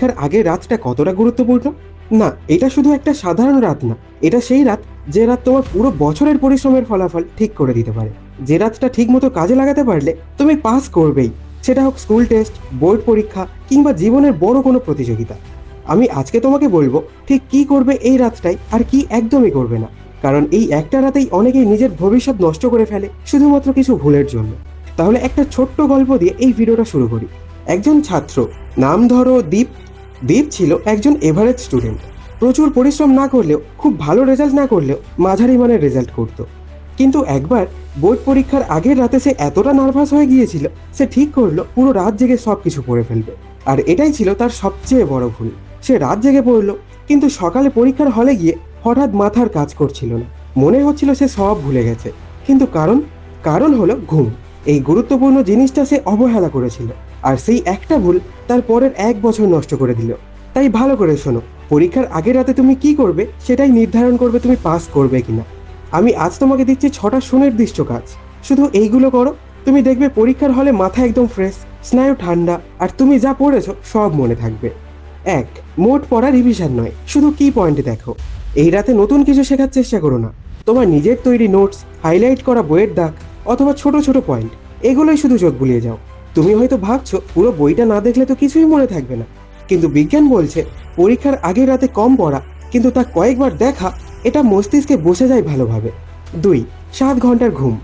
পরীক্ষার আগের রাতটা কতটা গুরুত্বপূর্ণ? না, এটা শুধু একটা সাধারণ রাত না, এটা সেই রাত যে রাত তোমার পুরো বছরের পরিশ্রমের ফলাফল ঠিক করে দিতে পারে। যে রাতটা ঠিকমতো কাজে লাগাতে পারলে তুমি পাস করবেই, সেটা হোক স্কুল টেস্ট, বোর্ড পরীক্ষা কিংবা জীবনের বড় কোনো প্রতিযোগিতা। আমি আজকে তোমাকে বলবো ঠিক কি করবে এই রাতটাই আর কি একদমই করবে না, কারণ এই একটা রাতেই অনেকেই নিজের ভবিষ্যৎ নষ্ট করে ফেলে শুধুমাত্র কিছু ভুলের জন্য। তাহলে একটা ছোট্ট গল্প দিয়ে এই ভিডিওটা শুরু করি। একজন ছাত্র, নাম ধরো দীপ। দীপ ছিল একজন এভারেজ স্টুডেন্ট। প্রচুর পরিশ্রম না করলেও, খুব ভালো রেজাল্ট না করলেও মাঝারি মানের রেজাল্ট করতো। কিন্তু একবার বোর্ড পরীক্ষার আগের রাতে সে এতটা নার্ভাস হয়ে গিয়েছিল, সে ঠিক করলো পুরো রাত জেগে সব কিছু পড়ে ফেলবে। আর এটাই ছিল তার সবচেয়ে বড় ভুল। সে রাত জেগে পড়লো, কিন্তু সকালে পরীক্ষার হলে গিয়ে হঠাৎ মাথার কাজ করছিল না। মনে হচ্ছিল সে সব ভুলে গেছে। কিন্তু কারণ হলো ঘুম। এই গুরুত্বপূর্ণ জিনিসটা সে অবহেলা করেছিল, আর সেই একটা ভুল তার পরের 1 বছর নষ্ট করে দিল। তাই ভালো করে শোনো, পরীক্ষার আগের রাতে তুমি কি করবে সেটাই নির্ধারণ করবে তুমি পাস করবে কিনা। আমি আজ তোমাকে দিচ্ছি 6টা সুনির্দিষ্ট কাজ। শুধু এইগুলো করো, তুমি দেখবে পরীক্ষার হলে মাথা একদম ফ্রেশ, স্নায়ু ঠান্ডা, আর তুমি যা পড়েছো সব মনে থাকবে। 1. মোট পড়া রিভিশন নয়, শুধু কি পয়েন্টে দেখো। এই রাতে নতুন কিছু শেখার চেষ্টা করো না। তোমার নিজের তৈরি নোটস, হাইলাইট করা বইয়ের দাগ অথবা ছোট ছোট পয়েন্ট, এগুলোই শুধু চোখ বুলিয়ে যাও। তুমি হয়তো ভাবছো পুরো বইটা না দেখলে তো কিছুই মনে থাকবে না, কিন্তু বিজ্ঞান বলছে পরীক্ষার আগের রাতে কম পড়া কিন্তু তা কয়েকবার দেখা, এটা মস্তিষ্কে বসে যায় ভালোভাবে। 2. 7 ঘন্টার ঘুম।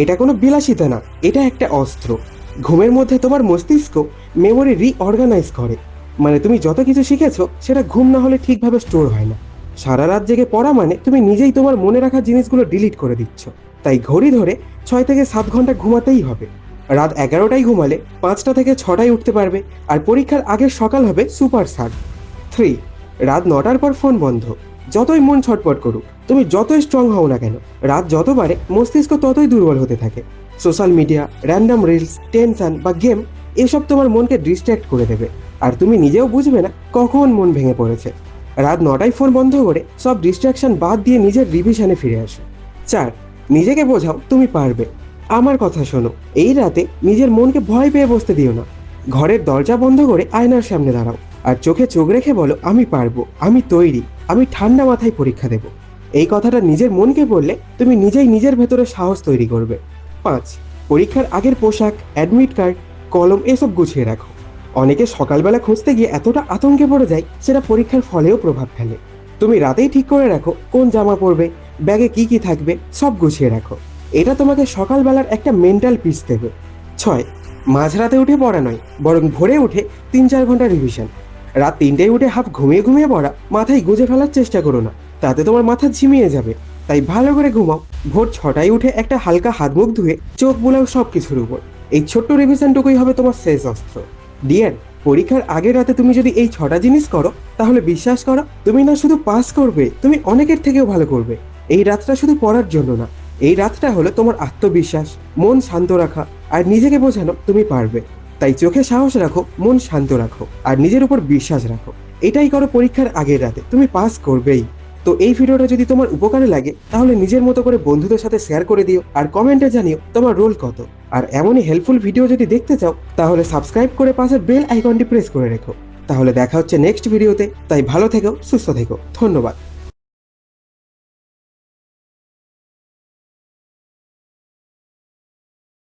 এটা কোনো বিলাসিতা না, এটা একটা অস্ত্র। ঘুমের মধ্যে তোমার মস্তিষ্ক মেমোরি রিঅর্গানাইজ করে। মানে তুমি যত কিছু শিখেছো সেটা ঘুম না হলে ঠিকভাবে স্টোর হয় না। সারা রাত জেগে পড়া মানে তুমি নিজেই তোমার মনে রাখা জিনিসগুলো ডিলিট করে দিচ্ছ। তাই ঘড়ি ধরে 6 থেকে 7 ঘন্টা ঘুমাতেই হবে। রাত 11টায় ঘুমালে 5টা থেকে 6টায় উঠতে পারবে, আর পরীক্ষার আগের সকাল হবে সুপার সার্ভ। 3. রাত 9টার পর ফোন বন্ধ। যতই মন ছটপট করুক, তুমি যতই স্ট্রং হও না কেন, রাত যত বাড়ে মস্তিষ্ক ততই দুর্বল হতে থাকে। Social media, random reels, tension বা গেম, এসব তোমার মনকে ডিস্ট্র্যাক্ট করে দেবে, আর তুমি নিজেও বুঝবে না কখন মন ভেঙে পড়েছে। রাত 9টায় ফোন বন্ধ করে সব ডিস্ট্র্যাকশন বাদ দিয়ে নিজের রিভিশনে ফিরে আসো। 4. নিজেকে বোঝাও তুমি পারবে। আমার কথা শোনো, এই রাতে নিজের মনকে ভয় পেয়ে বসতে দিও না। ঘরের দরজা বন্ধ করে আয়নার সামনে দাঁড়াও, আর চোখে চোখ রেখে বলো আমি পারবো, আমি তৈরি, আমি ঠান্ডা মাথায় পরীক্ষা দেব। এই কথাটা নিজের মনকে বললে তুমি নিজেই নিজের ভেতরে সাহস তৈরি করবে। 5. পরীক্ষার আগের পোশাক, অ্যাডমিট কার্ড, কলম এসব গুছিয়ে রাখো। অনেকে সকালবেলা খুঁজতে গিয়ে এতটা আতঙ্কে পড়ে যায় সেটা পরীক্ষার ফলেও প্রভাব ফেলে। তুমি রাতেই ঠিক করে রাখো কোন জামা পরবে, ব্যাগে কি কি থাকবে, সব গুছিয়ে রাখো। এটা তোমাকে সকালবেলার একটা মেন্টাল পিস দেবে। 6. মাঝরাতে উঠে পড়া নয়, বরং ভোরে উঠে 3-4 ঘন্টা রিভিশন। রাত 3টায় উঠে হাফ ঘুমিয়ে ঘুমিয়ে পড়া মাথায় গুঁজে ফেলার চেষ্টা করো না, তাতে তোমার মাথা ঝিমিয়ে যাবে। তাই ভালো করে ঘুমাও। ভোর 6টায় উঠে একটা হালকা হাত মুখ ধুয়ে চোখ বুলাও সব কিছুর উপর। এই ছোট্ট রিভিশনটুকুই হবে তোমার শেষ অস্ত্র। ডিয়ার, পরীক্ষার আগের রাতে তুমি যদি এই 6টা জিনিস করো, তাহলে বিশ্বাস করো তুমি না শুধু পাস করবে, তুমি অনেকের থেকেও ভালো করবে। এই রাতটা শুধু পড়ার জন্য না, এই রাতটা হলো তোমার আত্মবিশ্বাস, মন শান্ত রাখা, আর নিজেকে বোঝানো তুমি পারবে। তাই চোখে সাহস রাখো, মন শান্ত রাখো, আর নিজের উপর বিশ্বাস রাখো। এটাই করো পরীক্ষার আগের রাতে, তুমি পাস করবেই। তো এই ভিডিওটা যদি তোমার উপকারে লাগে তাহলে নিজের মতো করে বন্ধুদের সাথে শেয়ার করে দিও, আর কমেন্টে জানিও তোমার রোল কত। আর এমনই হেল্পফুল ভিডিও যদি দেখতে চাও তাহলে সাবস্ক্রাইব করে পাশের বেল আইকনটি প্রেস করে রেখো। তাহলে দেখা হচ্ছে নেক্সট ভিডিওতে। তাই ভালো থেকো, সুস্থ থেকো, ধন্যবাদ।